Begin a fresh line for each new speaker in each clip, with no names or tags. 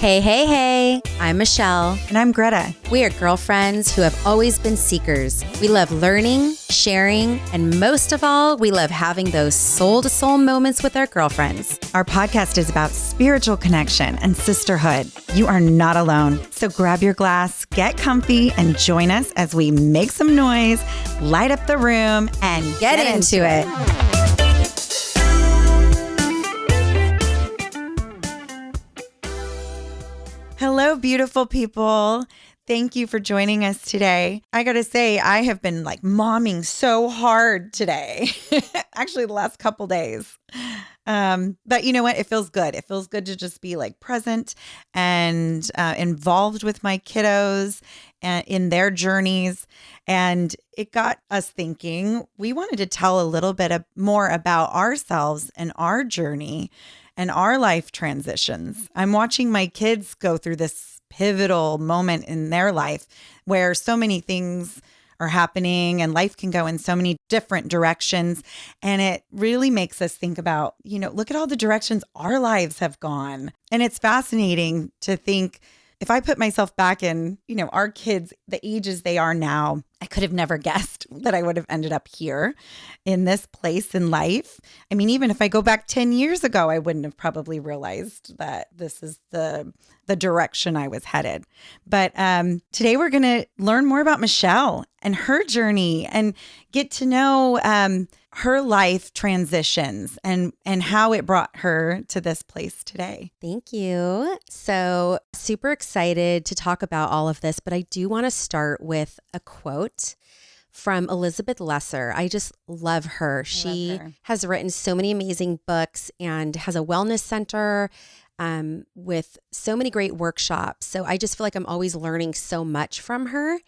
Hey, hey, hey, I'm Michelle.
And I'm Greta.
We are girlfriends who have always been seekers. We love learning, sharing, and most of all, we love having those soul-to-soul moments with our girlfriends.
Our podcast is about spiritual connection and sisterhood. You are not alone. So grab your glass, get comfy, and join us as we make some noise, light up the room, and
Get into it.
Hello, beautiful people. Thank you for joining us today. I got to say, I have been momming so hard today. Actually, the last couple days. But you know what? It feels good. It feels good to just be present and involved with my kiddos and in their journeys. And it got us thinking. We wanted to tell a little bit more about ourselves and our journey and our life transitions. I'm watching my kids go through this pivotal moment in their life where so many things are happening and life can go in so many different directions. And it really makes us think about, look at all the directions our lives have gone. And it's fascinating to think, if I put myself back in, our kids, the ages they are now, I could have never guessed that I would have ended up here in this place in life. I mean, even if I go back 10 years ago, I wouldn't have probably realized that this is the direction I was headed. But today we're going to learn more about Michelle and her journey and get to know her life transitions and how it brought her to this place today.
Thank you. So super excited to talk about all of this, but I do want to start with a quote from Elizabeth Lesser. I just love her. She has written so many amazing books and has a wellness center with so many great workshops. So I just feel like I'm always learning so much from her.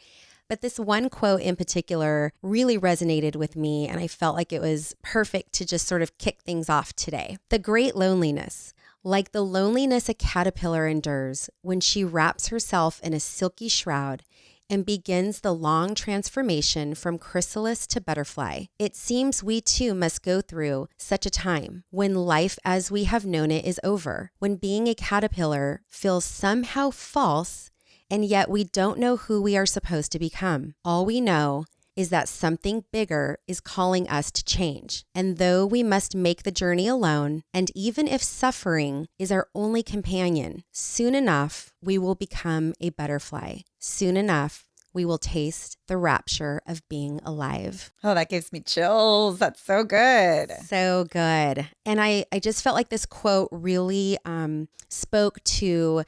But this one quote in particular really resonated with me, and I felt like it was perfect to just sort of kick things off today. The great loneliness, like the loneliness a caterpillar endures when she wraps herself in a silky shroud and begins the long transformation from chrysalis to butterfly. It seems we too must go through such a time when life as we have known it is over, when being a caterpillar feels somehow false, and yet we don't know who we are supposed to become. All we know is that something bigger is calling us to change. And though we must make the journey alone, and even if suffering is our only companion, soon enough, we will become a butterfly. Soon enough, we will taste the rapture of being alive.
Oh, that gives me chills. That's so good.
So good. And I just felt like this quote really spoke to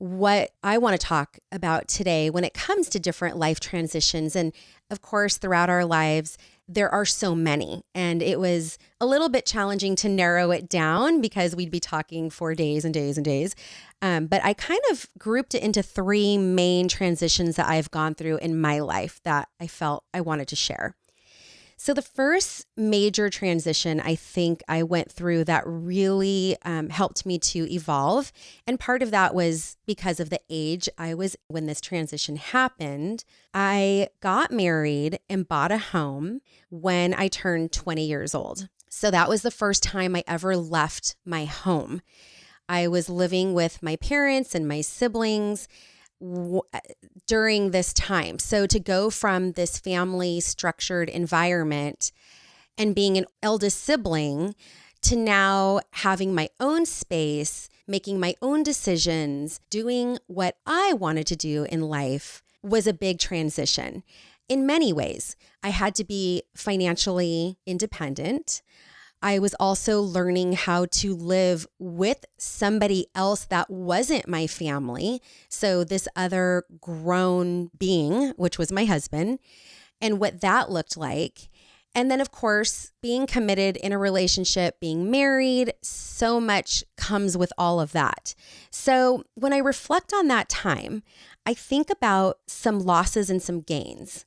what I want to talk about today when it comes to different life transitions. And of course, throughout our lives, there are so many. And it was a little bit challenging to narrow it down because we'd be talking for days and days and days. But I kind of grouped it into three main transitions that I've gone through in my life that I felt I wanted to share. So the first major transition I think I went through that really helped me to evolve, and part of that was because of the age I was when this transition happened. I got married and bought a home when I turned 20 years old. So that was the first time I ever left my home. I was living with my parents and my siblings during this time. So to go from this family structured environment and being an eldest sibling to now having my own space, making my own decisions, doing what I wanted to do in life was a big transition. In many ways, I had to be financially independent. I was also learning how to live with somebody else that wasn't my family. So this other grown being, which was my husband, and what that looked like. And then, of course, being committed in a relationship, being married, so much comes with all of that. So when I reflect on that time, I think about some losses and some gains.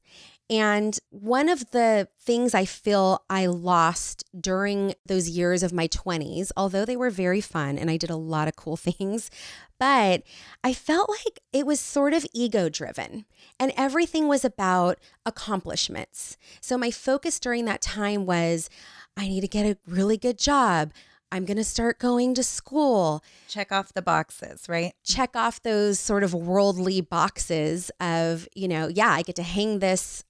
And one of the things I feel I lost during those years of my 20s, although they were very fun and I did a lot of cool things, but I felt like it was sort of ego driven and everything was about accomplishments. So my focus during that time was, I need to get a really good job. I'm going to start going to school.
Check off the boxes, right?
Check off those sort of worldly boxes of, I get to hang this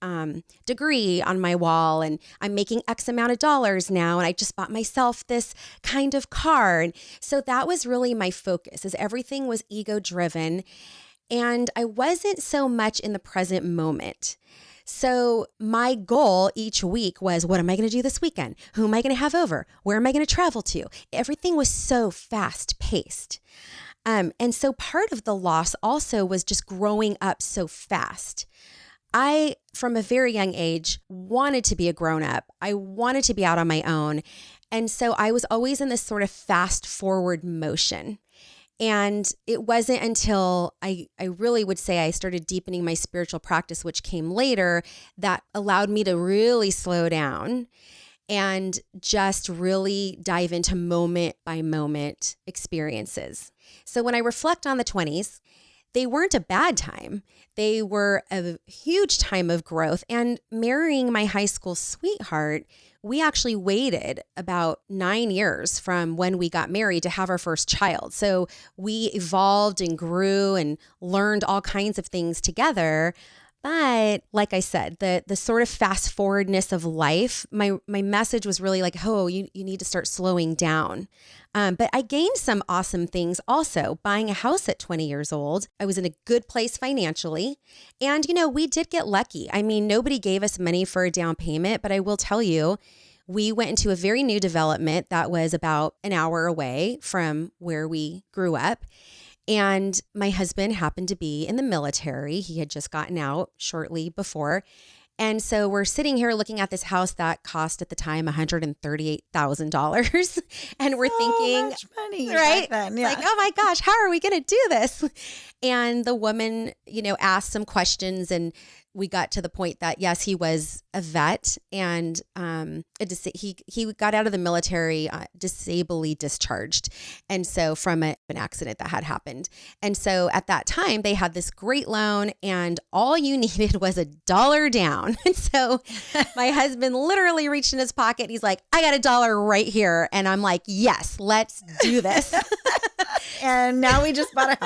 degree on my wall, and I'm making X amount of dollars now. And I just bought myself this kind of car. And so that was really my focus, as everything was ego driven. And I wasn't so much in the present moment. So my goal each week was, what am I going to do this weekend? Who am I going to have over? Where am I going to travel to? Everything was so fast paced. And so part of the loss also was just growing up so fast. I, from a very young age, wanted to be a grown up. I wanted to be out on my own. And so I was always in this sort of fast forward motion. And it wasn't until I really would say I started deepening my spiritual practice, which came later, that allowed me to really slow down and just really dive into moment by moment experiences. So when I reflect on the 20s, they weren't a bad time. They were a huge time of growth. And marrying my high school sweetheart, we actually waited about 9 years from when we got married to have our first child. So we evolved and grew and learned all kinds of things together. But like I said, the sort of fast forwardness of life, my message was really like, oh, you need to start slowing down. But I gained some awesome things also. Buying a house at 20 years old, I was in a good place financially. And, we did get lucky. I mean, nobody gave us money for a down payment, but I will tell you, we went into a very new development that was about an hour away from where we grew up. And my husband happened to be in the military. He had just gotten out shortly before. And so we're sitting here looking at this house that cost at the time $138,000. And we're thinking,
much money
right?
Back then, yeah.
Like, oh my gosh, how are we going to do this? And the woman, asked some questions, and we got to the point that, yes, he was a vet, and he got out of the military disably discharged. And so from an accident that had happened. And so at that time, they had this great loan, and all you needed was $1 down. And so my husband literally reached in his pocket. He's like, I got $1 right here. And I'm like, yes, let's do this.
And now we just bought a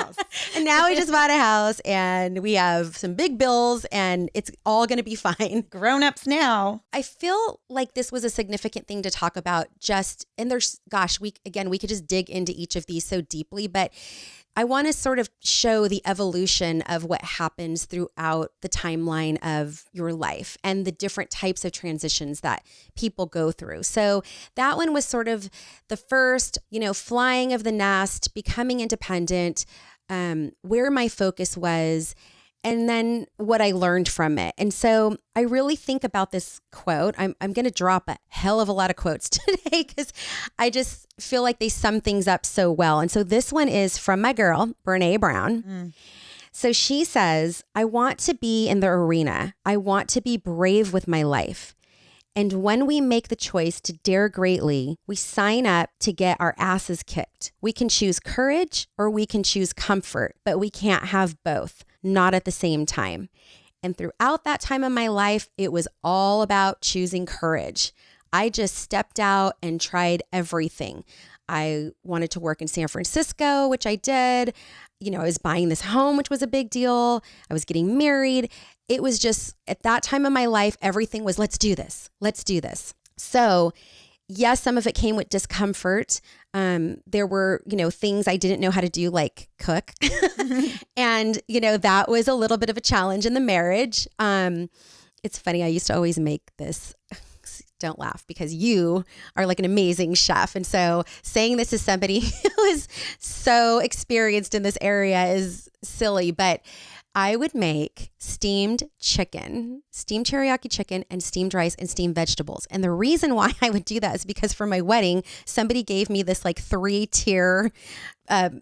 house.
And we have some big bills, and it's all going to be fine.
Grown-ups now.
I feel like this was a significant thing to talk about, and we could just dig into each of these so deeply, but I want to sort of show the evolution of what happens throughout the timeline of your life and the different types of transitions that people go through. So that one was sort of the first, flying of the nest, becoming independent, where my focus was, and then what I learned from it. And so I really think about this quote. I'm going to drop a hell of a lot of quotes today because I just feel like they sum things up so well. And so this one is from my girl, Brene Brown. So she says, I want to be in the arena. I want to be brave with my life. And when we make the choice to dare greatly, we sign up to get our asses kicked. We can choose courage or we can choose comfort, but we can't have both, not at the same time. And throughout that time of my life, it was all about choosing courage. I just stepped out and tried everything. I wanted to work in San Francisco, which I did. I was buying this home, which was a big deal. I was getting married. It was just at that time of my life, everything was, let's do this. Let's do this. So yes, some of it came with discomfort. There were, things I didn't know how to do, like cook. And, that was a little bit of a challenge in the marriage. It's funny. I used to always make this. Don't laugh because you are like an amazing chef. And so saying this as somebody who is so experienced in this area is silly, but I would make steamed chicken, steamed teriyaki chicken, and steamed rice and steamed vegetables. And the reason why I would do that is because for my wedding, somebody gave me this like 3-tier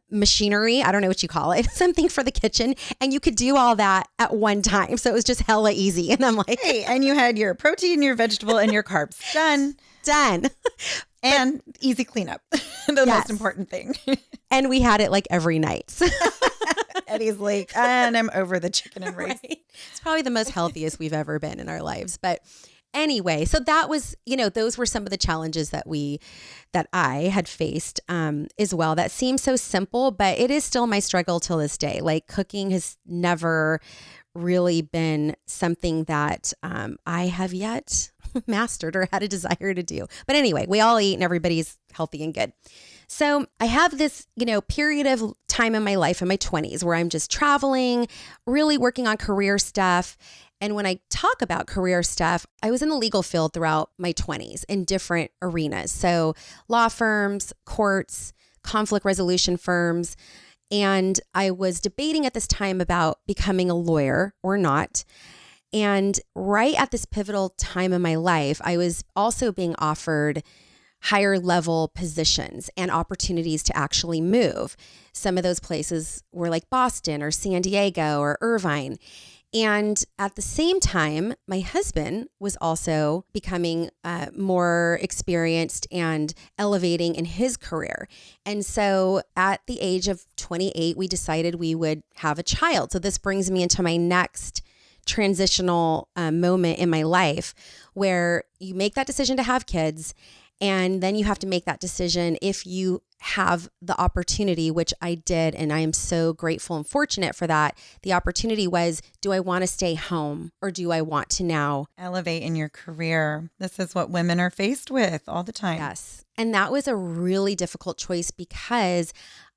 machinery. I don't know what you call it, something for the kitchen. And you could do all that at one time. So it was just hella easy. And I'm like,
hey, and you had your protein, your vegetable, and your carbs. Done. And easy cleanup. The most important thing.
And we had it like every night.
Eddie's like, and I'm over the chicken and rice.
Right. It's probably the most healthiest we've ever been in our lives. But Anyway, so that was, those were some of the challenges that I had faced as well. That seems so simple, but it is still my struggle till this day. Like cooking has never really been something that I have yet mastered or had a desire to do. But anyway, we all eat and everybody's healthy and good. So I have this, period of time in my life in my 20s where I'm just traveling, really working on career stuff. And when I talk about career stuff, I was in the legal field throughout my 20s in different arenas. So law firms, courts, conflict resolution firms. And I was debating at this time about becoming a lawyer or not. And right at this pivotal time in my life, I was also being offered higher level positions and opportunities to actually move. Some of those places were like Boston or San Diego or Irvine. And at the same time, my husband was also becoming more experienced and elevating in his career. And so at the age of 28, we decided we would have a child. So this brings me into my next transitional moment in my life where you make that decision to have kids. And then you have to make that decision if you have the opportunity, which I did. And I am so grateful and fortunate for that. The opportunity was, do I want to stay home or do I want to now
elevate in your career? This is what women are faced with all the time.
Yes. And that was a really difficult choice because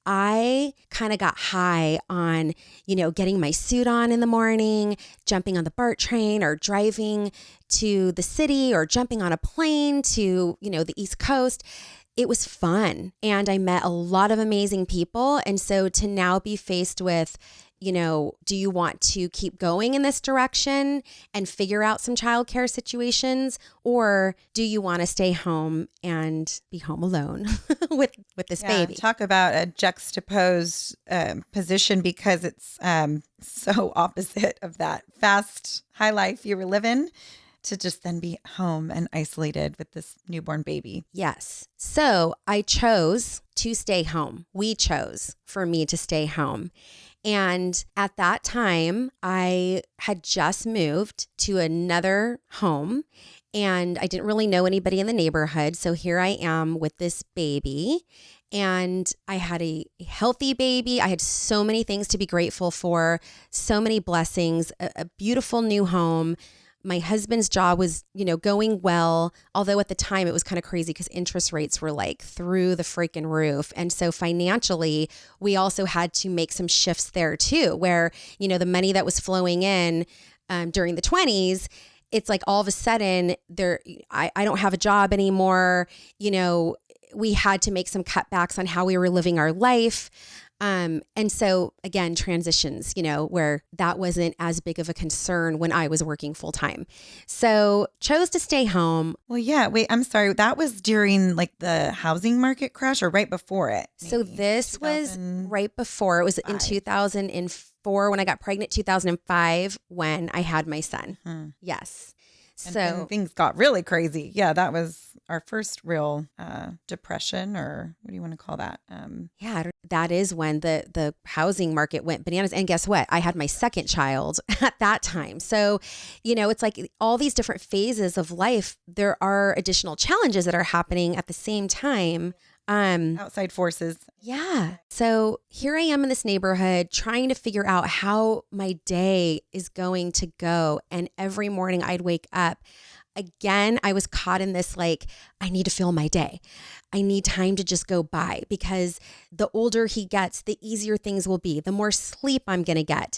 I kind of got high on, getting my suit on in the morning, jumping on the BART train or driving to the city or jumping on a plane to, the East Coast. It was fun. And I met a lot of amazing people. And so to now be faced with, do you want to keep going in this direction and figure out some childcare situations, or do you want to stay home and be home alone with this baby?
Talk about a juxtaposed position because it's so opposite of that fast high life you were living to just then be home and isolated with this newborn baby.
Yes. So I chose to stay home. We chose for me to stay home. And at that time, I had just moved to another home and I didn't really know anybody in the neighborhood. So here I am with this baby and I had a healthy baby. I had so many things to be grateful for, so many blessings, a beautiful new home. My husband's job was, going well, although at the time it was kind of crazy because interest rates were like through the freaking roof. And so financially, we also had to make some shifts there too, where, the money that was flowing in during the 20s, it's like all of a sudden I don't have a job anymore. We had to make some cutbacks on how we were living our life. And so again, transitions, where that wasn't as big of a concern when I was working full time. So chose to stay home.
Well, yeah. Wait, I'm sorry. That was during like the housing market crash or right before it?
Maybe. So this was right before. It was in 2004 when I got pregnant, 2005 when I had my son. Mm-hmm. Yes.
And things got really crazy. Yeah, that was our first real depression, or what do you want to call that?
Yeah, that is when the housing market went bananas. And guess what? I had my second child at that time. So, it's like all these different phases of life. There are additional challenges that are happening at the same time.
Outside forces.
Yeah. So here I am in this neighborhood trying to figure out how my day is going to go. And every morning I'd wake up. Again, I was caught in this, I need to fill my day. I need time to just go by because the older he gets, the easier things will be, the more sleep I'm going to get,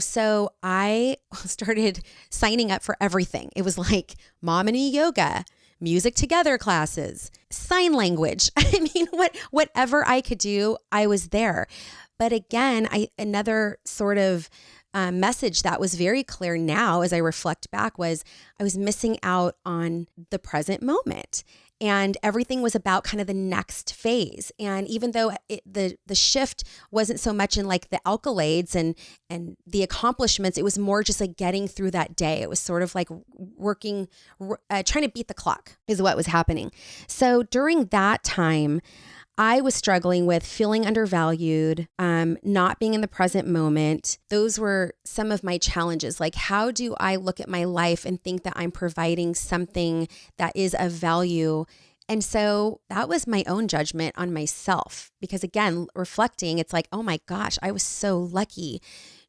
so I started signing up for everything. It was like mom and me yoga, music together classes, sign language. I mean, whatever I could do, I was there. But again, another sort of message that was very clear now as I reflect back was I was missing out on the present moment. And everything was about kind of the next phase. And even though the shift wasn't so much in like the accolades and the accomplishments, it was more just like getting through that day. It was sort of like working, trying to beat the clock is what was happening. So during that time, I was struggling with feeling undervalued, not being in the present moment. Those were some of my challenges. Like, how do I look at my life and think that I'm providing something that is of value? And so that was my own judgment on myself, because again, reflecting, it's like, oh my gosh, I was so lucky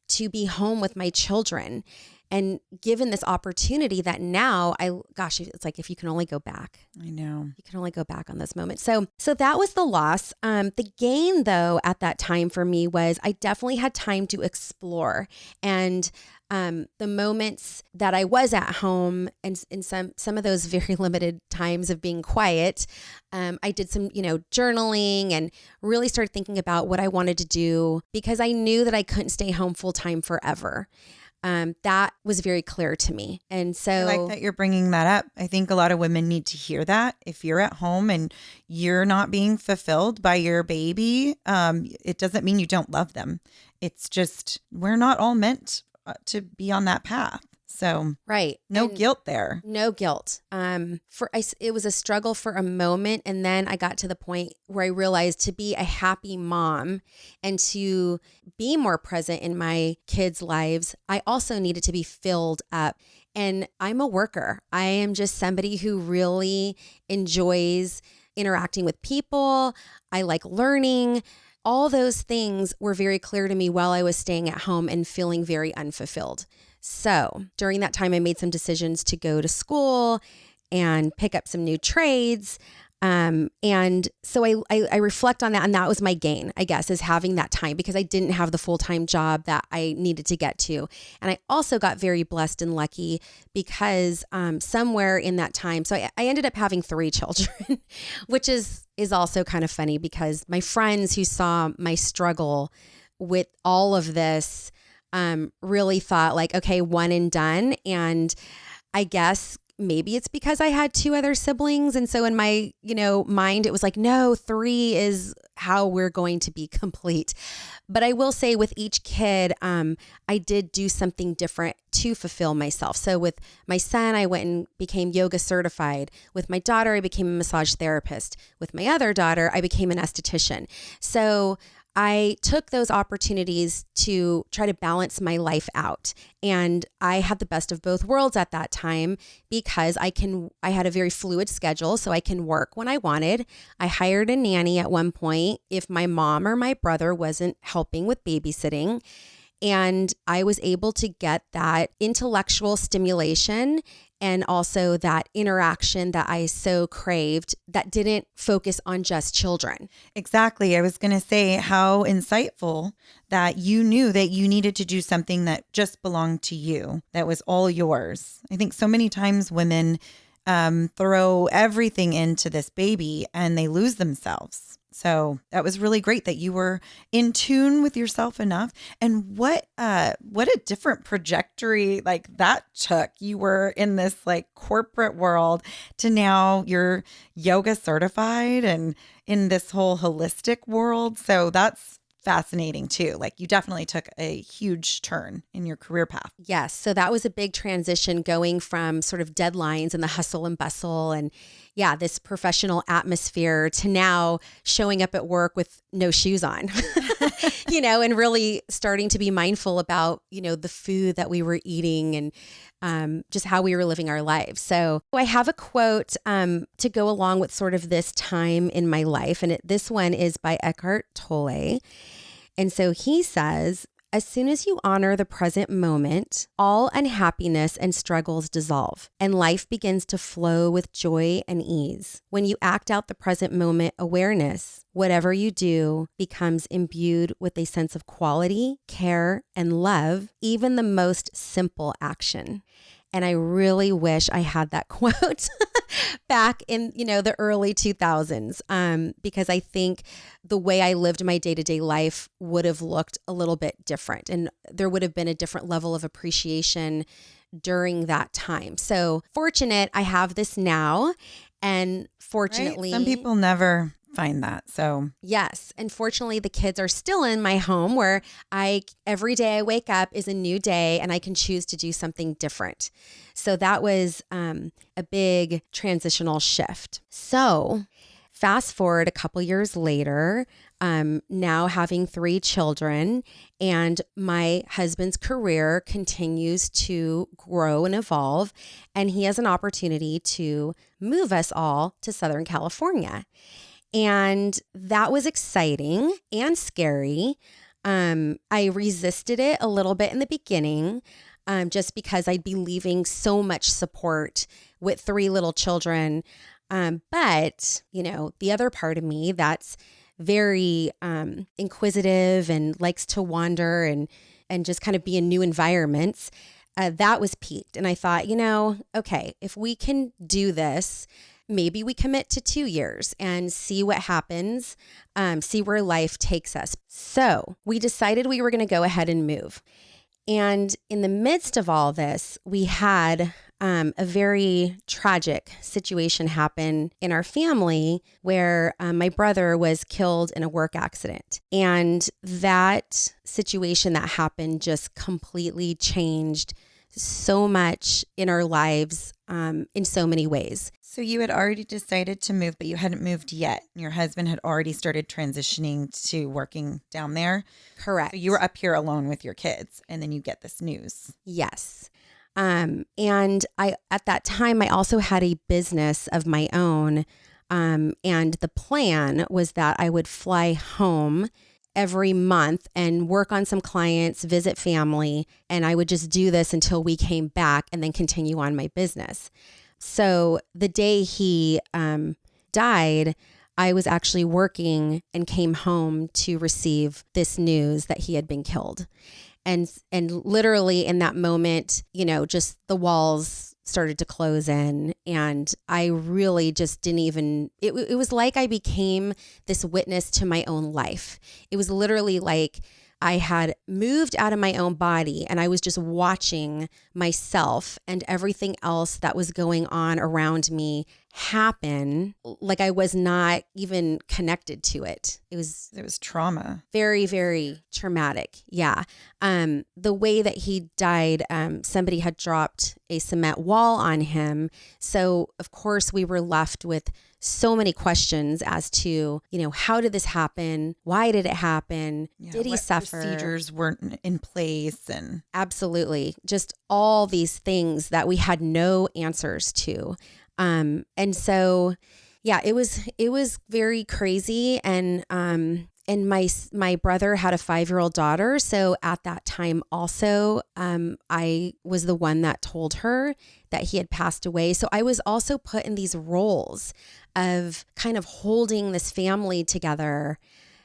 to be home with my children and given this opportunity that now it's like, if you can only go back.
I know.
You can only go back on those moments. So that was the loss. The gain though, at that time for me was I definitely had time to explore, and the moments that I was at home and in some of those very limited times of being quiet, I did some, journaling and really started thinking about what I wanted to do, because I knew that I couldn't stay home full time forever. That was very clear to me. And so
I like that you're bringing that up. I think a lot of women need to hear that. If you're at home and you're not being fulfilled by your baby, it doesn't mean you don't love them. It's just, we're not all meant to be on that path. So
right.
No guilt there.
No guilt. It was a struggle for a moment. And then I got to the point where I realized to be a happy mom and to be more present in my kids' lives, I also needed to be filled up. And I'm a worker. I am just somebody who really enjoys interacting with people. I like learning. All those things were very clear to me while I was staying at home and feeling very unfulfilled. So during that time, I made some decisions to go to school and pick up some new trades. And so I reflect on that, and that was my gain, I guess, is having that time, because I didn't have the full-time job that I needed to get to. And I also got very blessed and lucky because somewhere in that time, so I ended up having 3 children, which is also kind of funny, because my friends who saw my struggle with all of this really thought like, okay, one and done. And I guess maybe it's because I had 2 other siblings. And so in my, mind, it was like, no, 3 is how we're going to be complete. But I will say with each kid, I did do something different to fulfill myself. So with my son, I went and became yoga certified. With my daughter, I became a massage therapist. With my other daughter, I became an esthetician. So I took those opportunities to try to balance my life out. And I had the best of both worlds at that time, because I had a very fluid schedule, so I can work when I wanted. I hired a nanny at one point if my mom or my brother wasn't helping with babysitting. And I was able to get that intellectual stimulation and also that interaction that I so craved that didn't focus on just children.
Exactly. I was going to say how insightful that you knew that you needed to do something that just belonged to you, that was all yours. I think so many times women throw everything into this baby and they lose themselves. So that was really great that you were in tune with yourself enough. And what a different trajectory like that took. You were in this like corporate world to now you're yoga certified and in this whole holistic world. So that's fascinating too. Like you definitely took a huge turn in your career path.
Yes. So that was a big transition, going from sort of deadlines and the hustle and bustle and this professional atmosphere to now showing up at work with no shoes on, and really starting to be mindful about, the food that we were eating and just how we were living our lives. So I have a quote to go along with sort of this time in my life. And this one is by Eckhart Tolle. And so he says, as soon as you honor the present moment, all unhappiness and struggles dissolve, and life begins to flow with joy and ease. When you act out the present moment awareness, whatever you do becomes imbued with a sense of quality, care, and love, even the most simple action. And I really wish I had that quote back in, the early 2000s, because I think the way I lived my day-to-day life would have looked a little bit different. And there would have been a different level of appreciation during that time. So fortunate I have this now. And fortunately,
right? Some people never find that. So
yes. And fortunately, the kids are still in my home where every day I wake up is a new day and I can choose to do something different. So that was a big transitional shift. So fast forward a couple years later, now having 3 children, and my husband's career continues to grow and evolve, and he has an opportunity to move us all to Southern California. And that was exciting and scary. I resisted it a little bit in the beginning, just because I'd be leaving so much support with 3 little children. But, the other part of me that's very inquisitive and likes to wander and just kind of be in new environments, that was piqued. And I thought, okay, if we can do this, maybe we commit to 2 years and see what happens, see where life takes us. So we decided we were going to go ahead and move. And in the midst of all this, we had a very tragic situation happen in our family where my brother was killed in a work accident. And that situation that happened just completely changed so much in our lives in so many ways.
So you had already decided to move, but you hadn't moved yet. Your husband had already started transitioning to working down there.
Correct.
So you were up here alone with your kids, and then you get this news.
Yes. And I, at that time, I also had a business of my own. And the plan was that I would fly home every month and work on some clients, visit family, and I would just do this until we came back and then continue on my business. So the day he died, I was actually working and came home to receive this news that he had been killed. And literally in that moment, just the walls started to close in, and I really just didn't even, it was like I became this witness to my own life. It was literally like I had moved out of my own body and I was just watching myself and everything else that was going on around me happen, like I was not even connected to it. It was
trauma.
Very, very traumatic. Yeah. The way that he died, somebody had dropped a cement wall on him. So of course we were left with so many questions as to, how did this happen? Why did it happen? Did he suffer?
Procedures weren't in place, and
absolutely, just all these things that we had no answers to. And so, yeah, it was very crazy. And my brother had a 5-year-old daughter. So at that time also, I was the one that told her that he had passed away. So I was also put in these roles of kind of holding this family together.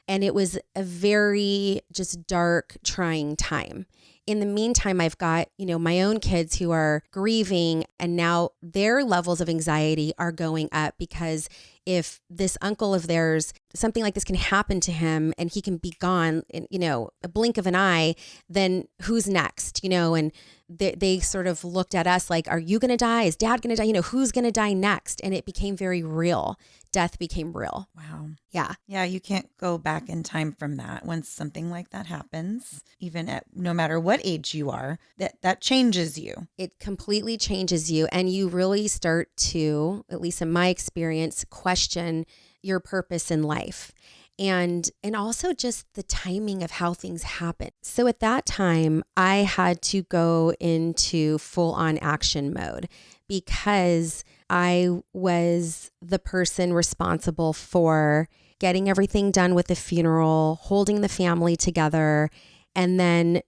And it was a very just dark, trying time. In the meantime, I've got, my own kids who are grieving, and now their levels of anxiety are going up because if this uncle of theirs, something like this can happen to him and he can be gone in, a blink of an eye, then who's next, and they sort of looked at us like, are you going to die? Is dad going to die? Who's going to die next? And it became very real. Death became real.
Wow.
Yeah.
Yeah. You can't go back in time from that. Once something like that happens, even at no matter what age you are, that changes you.
It completely changes you. And you really start to, at least in my experience, question your purpose in life. And also just the timing of how things happen. So at that time, I had to go into full-on action mode because I was the person responsible for getting everything done with the funeral, holding the family together, and then,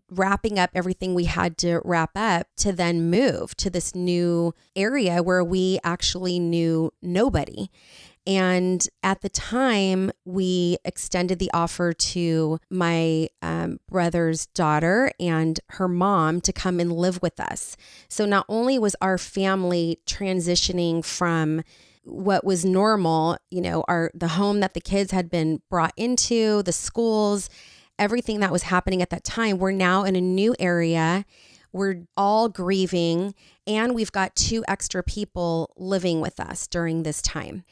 wrapping up everything we had to wrap up to then move to this new area where we actually knew nobody. And at the time, we extended the offer to my brother's daughter and her mom to come and live with us. So not only was our family transitioning from what was normal, the home that the kids had been brought into, the schools, everything that was happening at that time, we're now in a new area. We're all grieving, and we've got 2 extra people living with us during this time.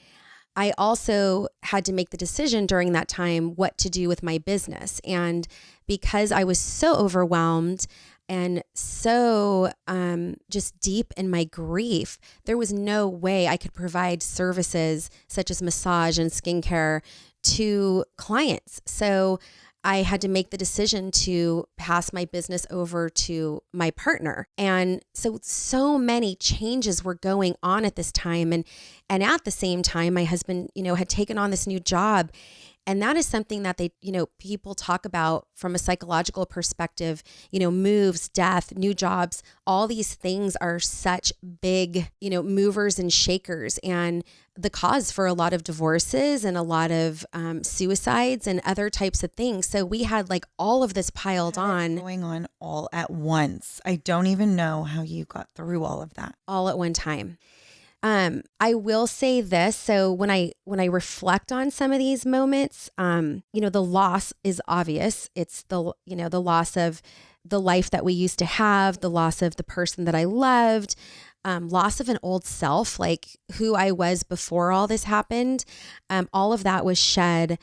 I also had to make the decision during that time what to do with my business. And because I was so overwhelmed, and so just deep in my grief. There was no way I could provide services such as massage and skincare to clients. So I had to make the decision to pass my business over to my partner. And so many changes were going on at this time. And at the same time, my husband, had taken on this new job. And that is something that people talk about from a psychological perspective, moves, death, new jobs, all these things are such big, movers and shakers, and the cause for a lot of divorces and a lot of suicides and other types of things. So we had like all of this piled on.
Going on all at once. I don't even know how you got through all of that.
All at one time. I will say this. So when I reflect on some of these moments, the loss is obvious. It's the loss of the life that we used to have, the loss of the person that I loved, loss of an old self, like who I was before all this happened. All of that was shed.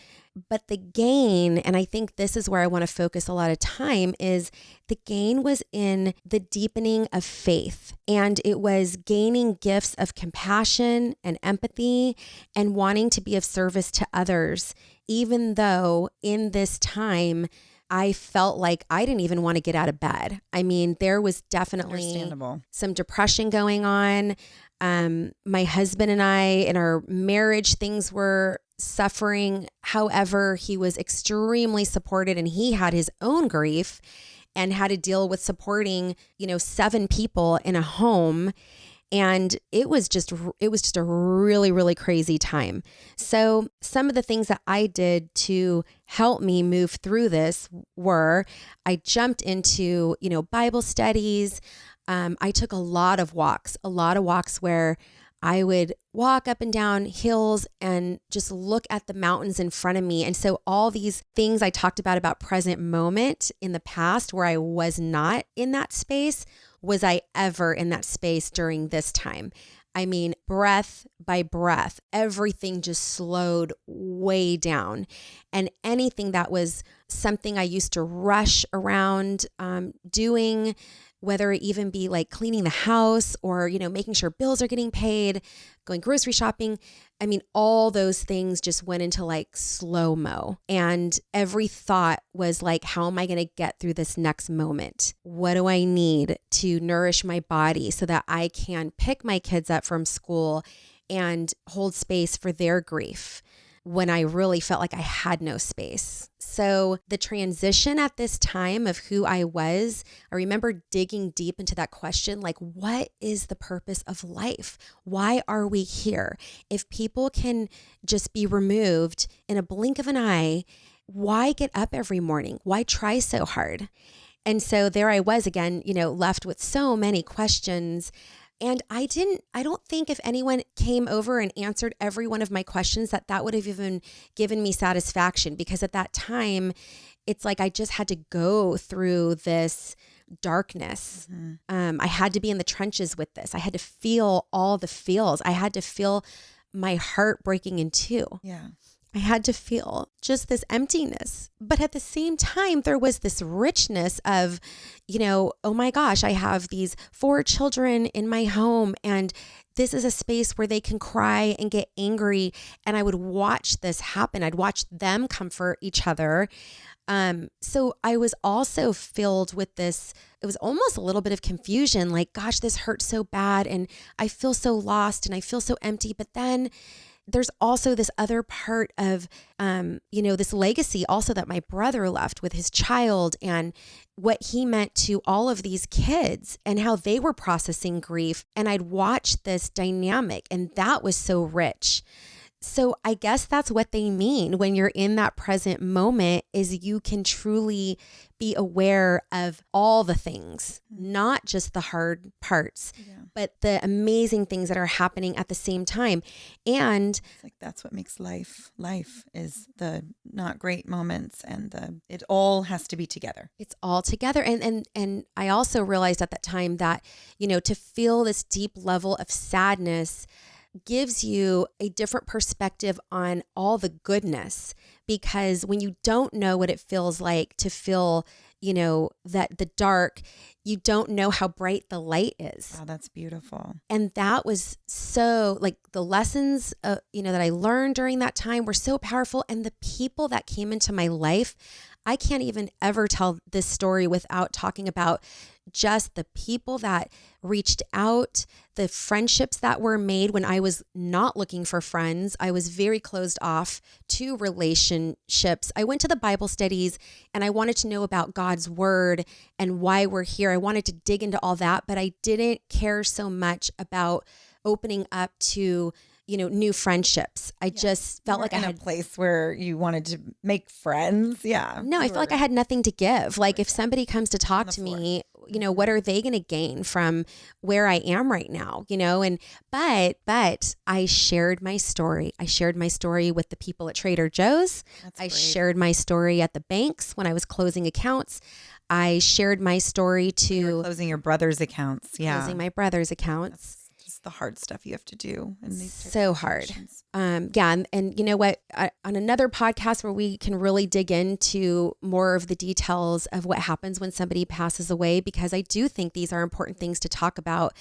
But the gain, and I think this is where I want to focus a lot of time, is the gain was in the deepening of faith. And it was gaining gifts of compassion and empathy and wanting to be of service to others, even though in this time, I felt like I didn't even want to get out of bed. I mean, there was definitely some depression going on. My husband and I, in our marriage, things were suffering. However, he was extremely supported, and he had his own grief and had to deal with supporting, 7 people in a home. And it was just a really, really crazy time. So some of the things that I did to help me move through this were I jumped into, Bible studies. I took a lot of walks where I would walk up and down hills and just look at the mountains in front of me. And so all these things I talked about present moment in the past where I was not in that space, was I ever in that space during this time? I mean, breath by breath, everything just slowed way down. And anything that was something I used to rush around doing, whether it even be like cleaning the house or, making sure bills are getting paid, going grocery shopping. I mean, all those things just went into like slow-mo. And every thought was like, how am I going to get through this next moment? What do I need to nourish my body so that I can pick my kids up from school and hold space for their grief when I really felt like I had no space? So the transition at this time of who I was, I remember digging deep into that question, like, what is the purpose of life? Why are we here? If people can just be removed in a blink of an eye, why get up every morning? Why try so hard? And so there I was again, left with so many questions. And I don't think if anyone came over and answered every one of my questions that would have even given me satisfaction, because at that time, it's like I just had to go through this darkness. I had to be in the trenches with this. I had to feel all the feels. I had to feel my heart breaking in two.
Yeah.
I had to feel just this emptiness. But at the same time, there was this richness of, oh my gosh, I have these 4 children in my home, and this is a space where they can cry and get angry. And I would watch this happen. I'd watch them comfort each other. So I was also filled with this, it was almost a little bit of confusion, like, gosh, this hurts so bad. And I feel so lost and I feel so empty. But then there's also this other part of, this legacy also that my brother left with his child, and what he meant to all of these kids and how they were processing grief. And I'd watch this dynamic, and that was so rich. So I guess that's what they mean when you're in that present moment, is you can truly be aware of all the things, not just the hard parts, but the amazing things that are happening at the same time. And
it's like, that's what makes life. Life is the not great moments, and it all has to be together.
It's all together. And I also realized at that time that, to feel this deep level of sadness gives you a different perspective on all the goodness, because when you don't know what it feels like to feel, that the dark, you don't know how bright the light is.
Wow, that's beautiful.
And that was so, like, the lessons, that I learned during that time were so powerful. And the people that came into my life, I can't even ever tell this story without talking about just the people that reached out, the friendships that were made when I was not looking for friends. I was very closed off to relationships. I went to the Bible studies and I wanted to know about God's word and why we're here. I wanted to dig into all that, but I didn't care so much about opening up to new friendships. I just felt like I had
a place where you wanted to make friends. Yeah.
No, I felt like I had nothing to give. Like, if somebody comes to talk to me, what are they going to gain from where I am right now? But I shared my story. I shared my story with the people at Trader Joe's. I shared my story at the banks when I was closing accounts. I shared my story to
closing your brother's accounts. Yeah.
Closing my brother's accounts.
That's the hard stuff you have to do in these
so hard. And you know what, on another podcast where we can really dig into more of the details of what happens when somebody passes away, because I do think these are important things to talk about.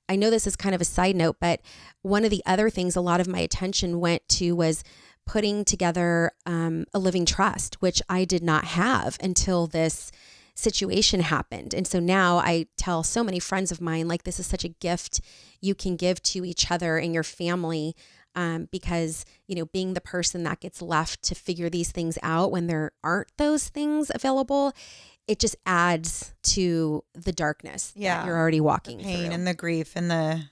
I know this is kind of a side note, but one of the other things a lot of my attention went to was putting together a living trust, which I did not have until this situation happened. And so now I tell so many friends of mine, like, this is such a gift you can give to each other and your family, because, being the person that gets left to figure these things out when there aren't those things available, it just adds to the darkness that you're already walking
the pain
through.
And the grief and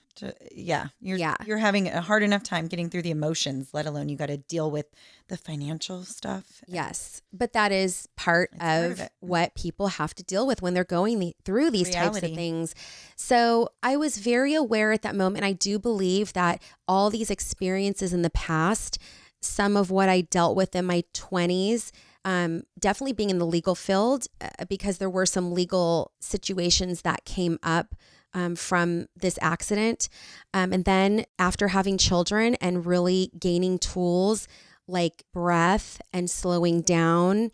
you're having a hard enough time getting through the emotions, let alone you got to deal with the financial stuff.
Yes. But that is part of what people have to deal with when they're going through these types of things. So I was very aware at that moment. I do believe that all these experiences in the past, some of what I dealt with in my 20s, definitely being in the legal field, because there were some legal situations that came up from this accident. And then after having children and really gaining tools like breath and slowing down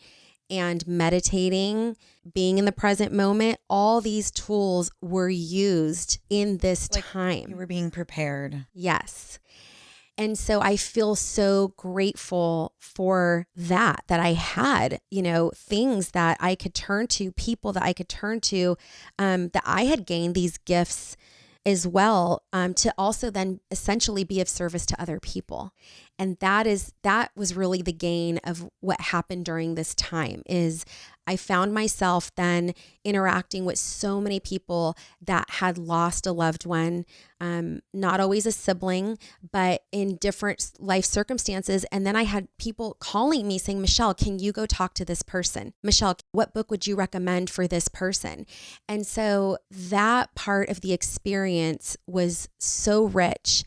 and meditating, being in the present moment, all these tools were used in this time.
You were being prepared.
Yes. And so I feel so grateful for that I had, things that I could turn to, people that I could turn to, that I had gained these gifts as well, to also then essentially be of service to other people. And that was really the gain of what happened during this time. Is I found myself then interacting with so many people that had lost a loved one, not always a sibling, but in different life circumstances. And then I had people calling me saying, Michelle, can you go talk to this person? Michelle, what book would you recommend for this person? And so that part of the experience was so rich.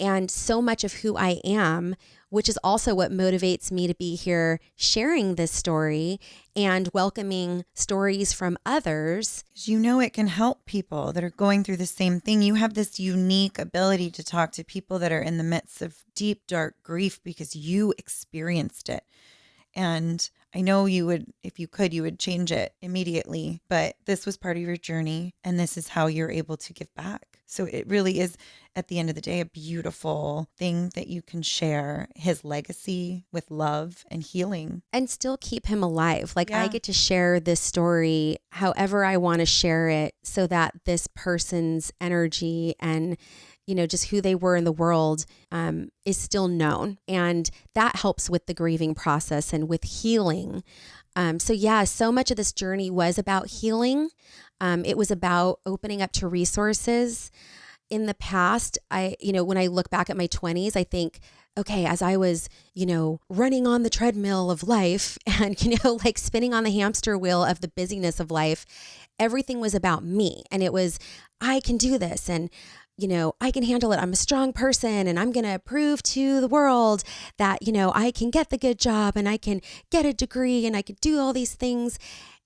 And so much of who I am, which is also what motivates me to be here sharing this story and welcoming stories from others.
It can help people that are going through the same thing. You have this unique ability to talk to people that are in the midst of deep, dark grief because you experienced it. And I know you would, if you could, you would change it immediately, but this was part of your journey and this is how you're able to give back. So it really is, at the end of the day, a beautiful thing that you can share his legacy with love and healing.
And still keep him alive. I get to share this story however I want to share it so that this person's energy and just who they were in the world is still known. And that helps with the grieving process and with healing. So much of this journey was about healing. It was about opening up to resources. In the past, when I look back at my 20s, I think, okay, as I was, running on the treadmill of life and, spinning on the hamster wheel of the busyness of life, everything was about me. And it was, I can do this. And I can handle it. I'm a strong person and I'm going to prove to the world that, I can get the good job and I can get a degree and I can do all these things.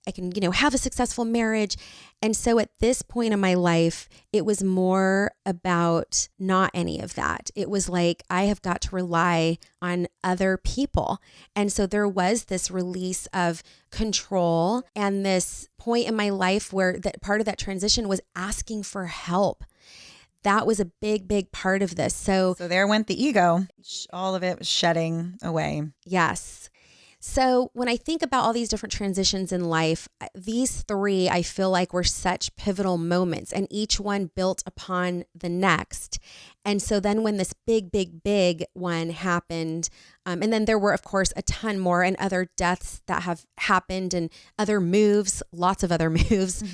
I can, have a successful marriage. And so at this point in my life, it was more about not any of that. It was like, I have got to rely on other people. And so there was this release of control and this point in my life where that part of that transition was asking for help. That was a big, big part of this. So
there went the ego. All of it was shedding away.
Yes. So when I think about all these different transitions in life, these three, I feel like were such pivotal moments, and each one built upon the next. And so then when this big, big, big one happened, and then there were, of course, a ton more and other deaths that have happened and other moves, lots of other moves,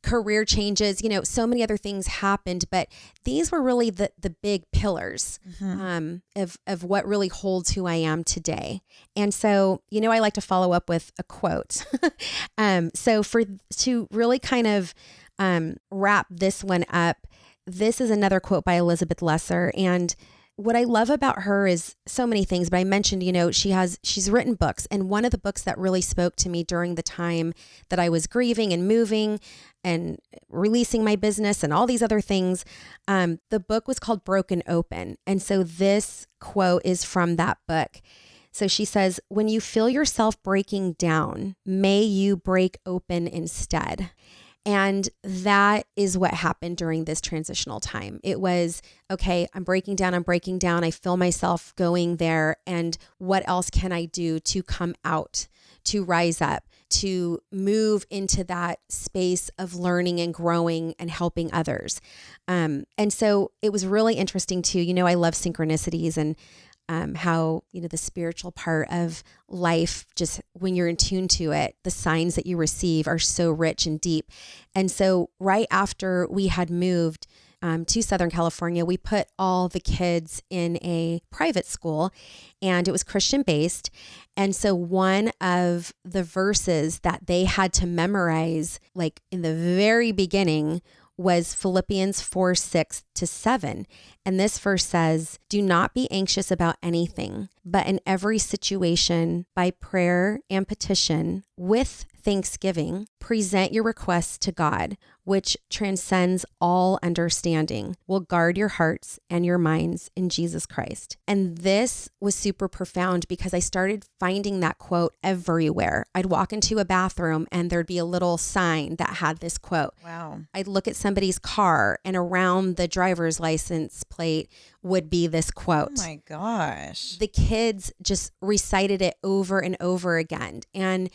career changes, so many other things happened. But these were really the big pillars of what really holds who I am today. And so, I like to follow up with a quote. So to really kind of wrap this one up, this is another quote by Elizabeth Lesser. And what I love about her is so many things, but I mentioned, she's written books. And one of the books that really spoke to me during the time that I was grieving and moving and releasing my business and all these other things, the book was called Broken Open. And so this quote is from that book. So she says, "When you feel yourself breaking down, may you break open instead." And that is what happened during this transitional time. It was, okay, I'm breaking down. I feel myself going there. And what else can I do to come out, to rise up, to move into that space of learning and growing and helping others? And so it was really interesting too. I love synchronicities and how, the spiritual part of life, just when you're in tune to it, the signs that you receive are so rich and deep. And so right after we had moved to Southern California, we put all the kids in a private school, and it was Christian based. And so one of the verses that they had to memorize, like in the very beginning, was Philippians 4:6-7. And this verse says, "Do not be anxious about anything, but in every situation, by prayer and petition, with thanksgiving, present your requests to God, which transcends all understanding, will guard your hearts and your minds in Jesus Christ." And this was super profound because I started finding that quote everywhere. I'd walk into a bathroom and there'd be a little sign that had this quote.
Wow.
I'd look at somebody's car and around the driver's license plate would be this quote.
Oh my gosh.
The kids just recited it over and over again. And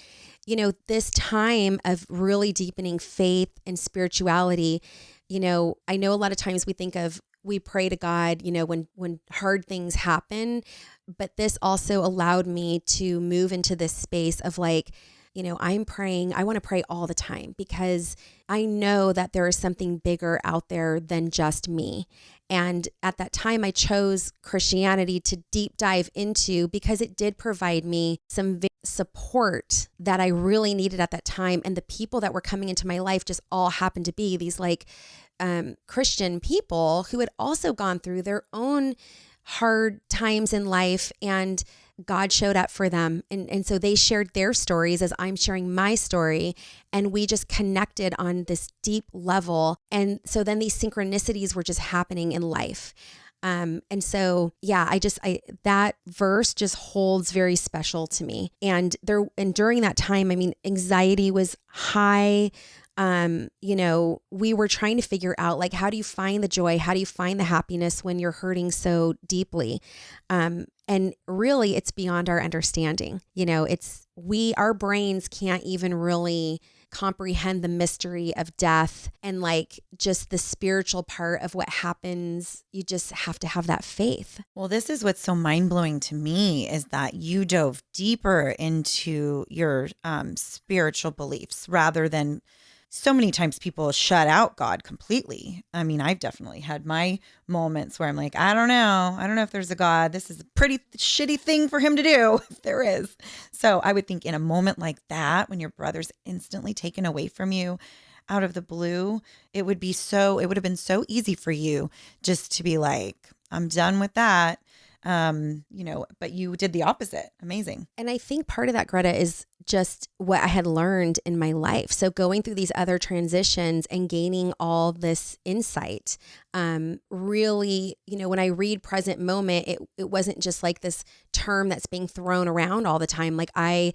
this time of really deepening faith and spirituality, I know a lot of times we pray to God, when hard things happen, but this also allowed me to move into this space of like, I'm praying. I want to pray all the time because I know that there is something bigger out there than just me. And at that time, I chose Christianity to deep dive into because it did provide me some support that I really needed at that time. And the people that were coming into my life just all happened to be these Christian people who had also gone through their own hard times in life, and God showed up for them. And so they shared their stories as I'm sharing my story, and we just connected on this deep level. And so then these synchronicities were just happening in life. And so, yeah, that verse just holds very special to me. And during that time, anxiety was high. We were trying to figure out, like, how do you find the joy? How do you find the happiness when you're hurting so deeply? And really it's beyond our understanding. Our brains can't even really comprehend the mystery of death and like just the spiritual part of what happens. You just have to have that faith.
Well, this is what's so mind-blowing to me is that you dove deeper into your spiritual beliefs rather than so many times people shut out God completely. I've definitely had my moments where I'm like, I don't know if there's a God. This is a pretty shitty thing for him to do if there is. So I would think in a moment like that, when your brother's instantly taken away from you out of the blue, it would have been so easy for you just to be like, I'm done with that. But you did the opposite. Amazing.
And I think part of that, Greta, is just what I had learned in my life. So going through these other transitions and gaining all this insight, really, when I read present moment, it wasn't just like this term that's being thrown around all the time. Like I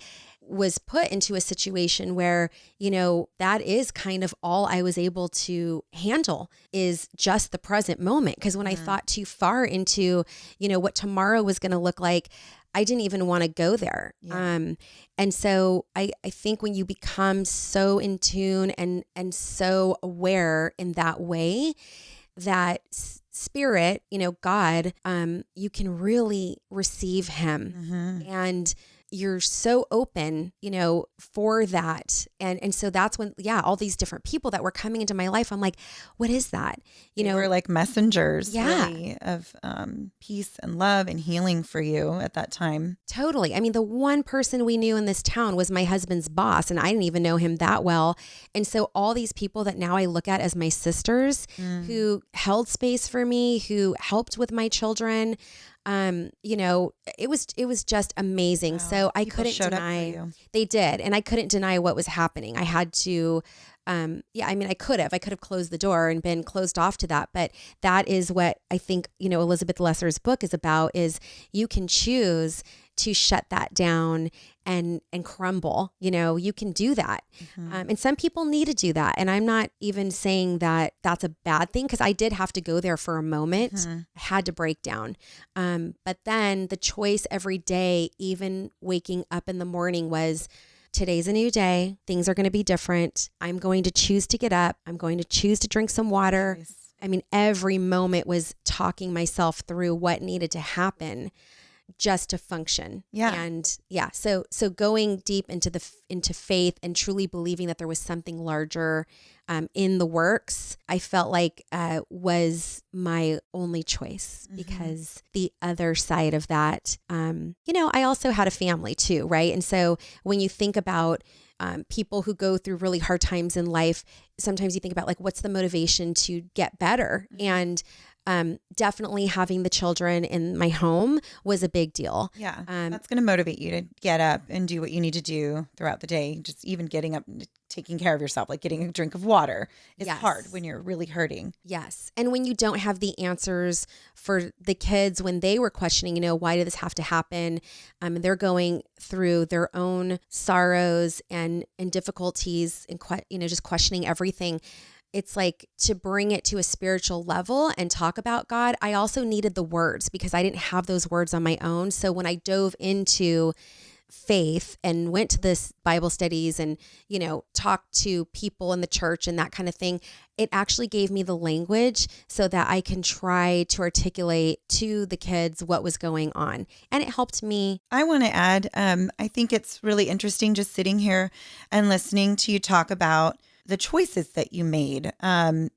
was put into a situation where, that is kind of all I was able to handle is just the present moment. Because when I thought too far into, what tomorrow was going to look like, I didn't even want to go there.
Yeah.
And so I think when you become so in tune and so aware in that way, that spirit, God, you can really receive him. And you're so open, for that. And so that's when, all these different people that were coming into my life, I'm like, what is that?
They were like messengers
Yeah.
really of peace and love and healing for you at that time.
Totally. I mean, the one person we knew in this town was my husband's boss, and I didn't even know him that well. And so all these people that now I look at as my sisters who held space for me, who helped with my children, it was just amazing.
Wow.
So I
People
couldn't
showed up for
deny
you.
they did. And I couldn't deny what was happening. I had to, I could have closed the door and been closed off to that. But that is what I think, Elizabeth Lesser's book is about, is you can choose to shut that down and crumble. You can do that. And some people need to do that. And I'm not even saying that that's a bad thing, because I did have to go there for a moment. I had to break down. But then the choice every day, even waking up in the morning, was today's a new day. Things are going to be different. I'm going to choose to get up. I'm going to choose to drink some water.
Nice.
I mean, every moment was talking myself through what needed to happen just to function.
Yeah.
And so going deep into faith and truly believing that there was something larger in the works, I felt like was my only choice, because the other side of that, I also had a family too, right? And so when you think about people who go through really hard times in life, sometimes you think about like, what's the motivation to get better? And definitely having the children in my home was a big deal.
Yeah. That's going to motivate you to get up and do what you need to do throughout the day. Just even getting up and taking care of yourself, like getting a drink of water is hard when you're really hurting.
Yes. And when you don't have the answers for the kids, when they were questioning, why did this have to happen? They're going through their own sorrows and difficulties and, just questioning everything. It's like to bring it to a spiritual level and talk about God. I also needed the words, because I didn't have those words on my own. So when I dove into faith and went to this Bible studies and, talked to people in the church and that kind of thing, it actually gave me the language so that I can try to articulate to the kids what was going on. And it helped me.
I want to add, I think it's really interesting just sitting here and listening to you talk about the choices that you made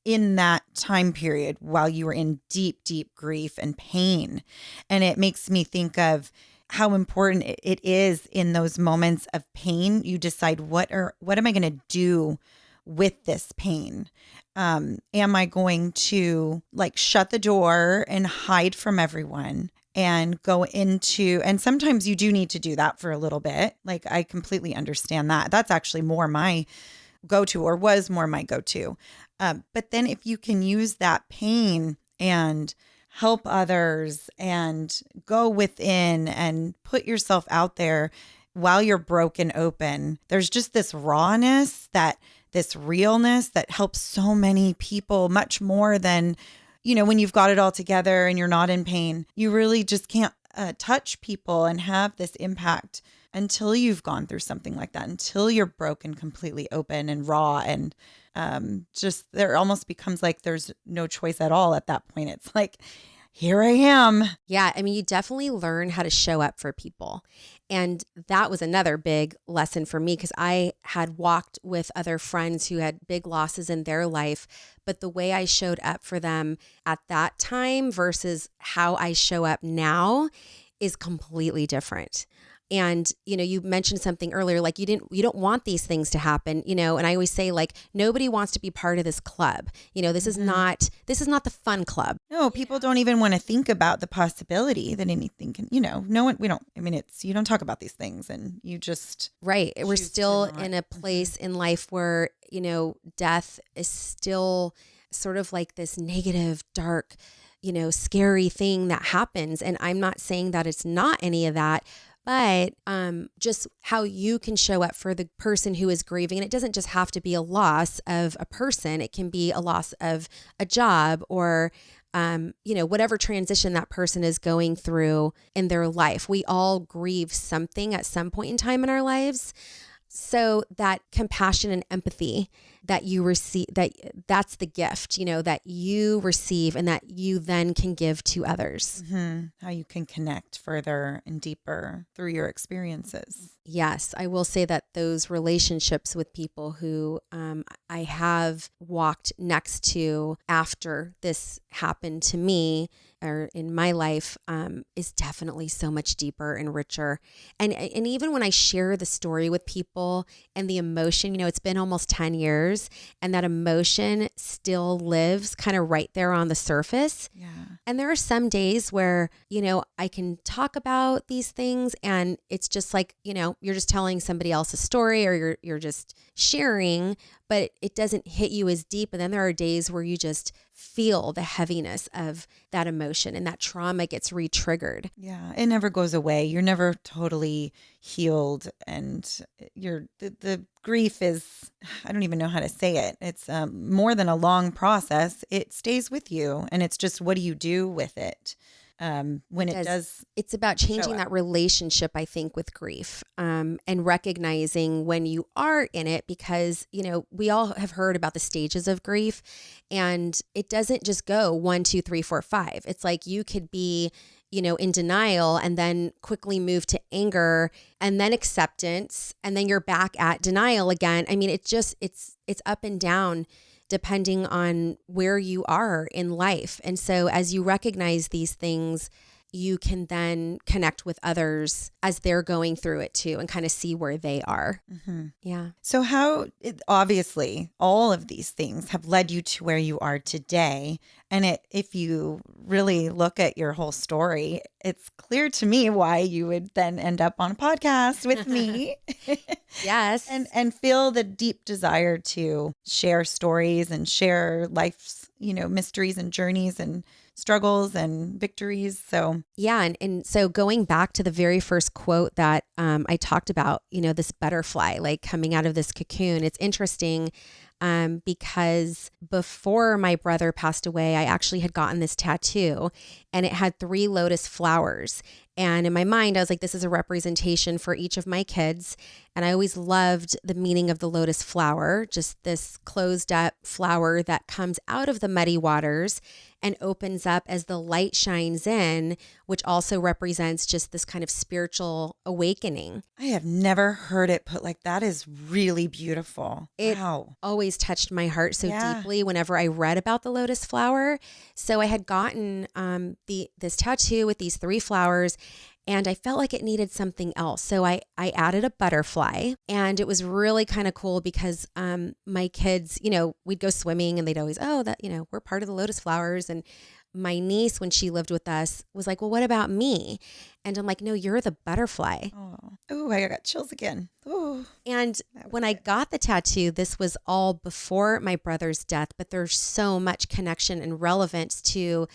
in that time period while you were in deep, deep grief and pain. And it makes me think of how important it is in those moments of pain. You decide, what am I going to do with this pain? Am I going to like shut the door and hide from everyone and go into, and sometimes you do need to do that for a little bit. Like, I completely understand that. That's actually more my go-to, or was more my go-to. But then if you can use that pain and help others and go within and put yourself out there while you're broken open, there's just this rawness, this realness that helps so many people, much more than, when you've got it all together and you're not in pain. You really just can't touch people and have this impact until you've gone through something like that, until you're broken completely open and raw, and just there almost becomes like there's no choice at all at that point. It's like, here I am.
Yeah. I mean, you definitely learn how to show up for people. And that was another big lesson for me, because I had walked with other friends who had big losses in their life, but the way I showed up for them at that time versus how I show up now is completely different. And, you mentioned something earlier, like you don't want these things to happen, and I always say, like, nobody wants to be part of this club. This is not the fun club.
No, people don't even want to think about the possibility that anything can, no one, we don't, I mean, you don't talk about these things and you just.
Right. We're
choose to
still
not.
in a place in life where, death is still sort of like this negative, dark, scary thing that happens. And I'm not saying that it's not any of that, but just how you can show up for the person who is grieving. And it doesn't just have to be a loss of a person. It can be a loss of a job or, whatever transition that person is going through in their life. We all grieve something at some point in time in our lives. So that compassion and empathy that you receive, that's the gift, that you receive and that you then can give to others.
Mm-hmm. How you can connect further and deeper through your experiences.
Yes, I will say that those relationships with people who I have walked next to after this happened to me or in my life is definitely so much deeper and richer. And even when I share the story with people and the emotion, it's been almost 10 years and that emotion still lives kind of right there on the surface.
Yeah.
And there are some days where, I can talk about these things and it's just like, you're just telling somebody else a story or you're just sharing, but it doesn't hit you as deep. And then there are days where you just feel the heaviness of that emotion and that trauma gets re-triggered.
Yeah, it never goes away. You're never totally healed, and the grief is, I don't even know how to say it. It's more than a long process. It stays with you, and it's just, what do you do with it? When it does.
It's about changing that relationship, I think, with grief, and recognizing when you are in it, because, we all have heard about the stages of grief and it doesn't just go 1, 2, 3, 4, 5. It's like you could be, in denial and then quickly move to anger and then acceptance. And then you're back at denial again. I mean, it's up and down depending on where you are in life. And so as you recognize these things, you can then connect with others as they're going through it too and kind of see where they are.
Mm-hmm.
Yeah.
So obviously all of these things have led you to where you are today. And if you really look at your whole story, it's clear to me why you would then end up on a podcast with me.
Yes.
And feel the deep desire to share stories and share life's, mysteries and journeys and struggles and victories. So
yeah. And so going back to the very first quote that I talked about, this butterfly, like coming out of this cocoon, it's interesting because before my brother passed away, I actually had gotten this tattoo and it had 3 lotus flowers. And in my mind, I was like, this is a representation for each of my kids. And I always loved the meaning of the lotus flower, just this closed up flower that comes out of the muddy waters and opens up as the light shines in, which also represents just this kind of spiritual awakening.
I have never heard it put like that. Is really beautiful. Wow.
Always touched my heart so deeply whenever I read about the lotus flower. So I had gotten this tattoo with these 3 flowers, and I felt like it needed something else. So I added a butterfly, and it was really kind of cool because my kids, we'd go swimming and they'd always, we're part of the lotus flowers. And my niece, when she lived with us, was like, well, what about me? And I'm like, no, you're the butterfly.
Oh, I got chills again. Oh.
And when I got the tattoo, this was all before my brother's death, but there's so much connection and relevance to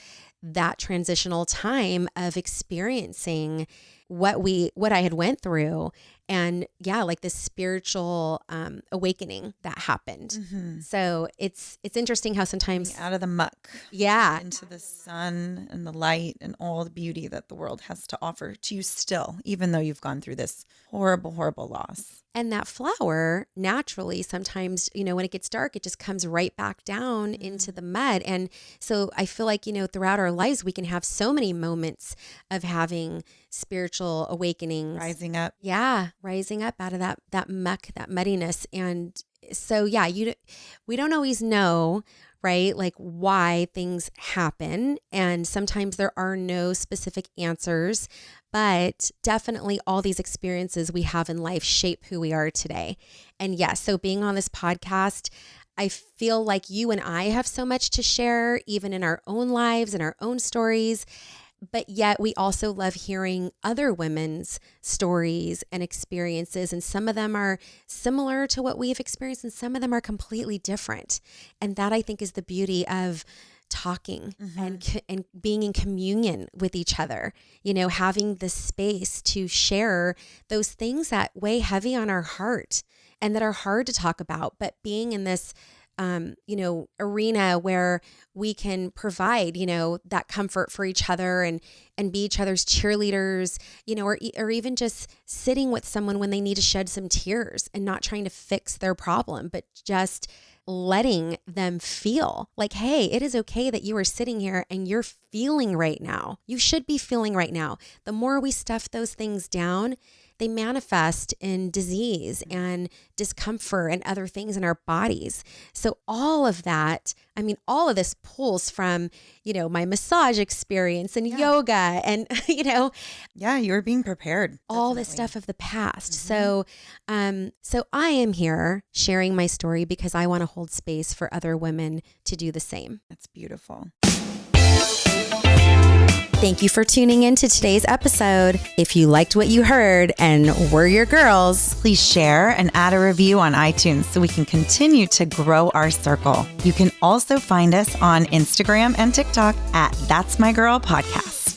that transitional time of experiencing what I had went through. And like this spiritual awakening that happened. Mm-hmm. So it's interesting how sometimes
coming out of the muck, into the sun and the light and all the beauty that the world has to offer to you still, even though you've gone through this horrible, horrible loss.
And that flower naturally sometimes, when it gets dark, it just comes right back down into the mud. And so I feel like, throughout our lives, we can have so many moments of having spiritual awakenings.
Rising up.
Yeah. Rising up out of that muck, that muddiness. And so, we don't always know, right? Like why things happen. And sometimes there are no specific answers, but definitely all these experiences we have in life shape who we are today. And yes, so being on this podcast, I feel like you and I have so much to share, even in our own lives and our own stories. But yet we also love hearing other women's stories and experiences. And some of them are similar to what we've experienced, and some of them are completely different. And that, I think, is the beauty of talking and being in communion with each other, having the space to share those things that weigh heavy on our heart and that are hard to talk about, but being in this arena where we can provide, that comfort for each other and be each other's cheerleaders, or even just sitting with someone when they need to shed some tears and not trying to fix their problem, but just letting them feel like, hey, it is okay that you are sitting here and you're feeling right now. You should be feeling right now. The more we stuff those things down, they manifest in disease and discomfort and other things in our bodies. So all of that, all of this pulls from, my massage experience and yoga and,
Yeah, you were being prepared.
All this stuff of the past. So I am here sharing my story because I want to hold space for other women to do the same.
That's beautiful.
Thank you for tuning in to today's episode. If you liked what you heard and we're your girls,
please share and add a review on iTunes so we can continue to grow our circle. You can also find us on Instagram and TikTok at That's My Girl Podcast.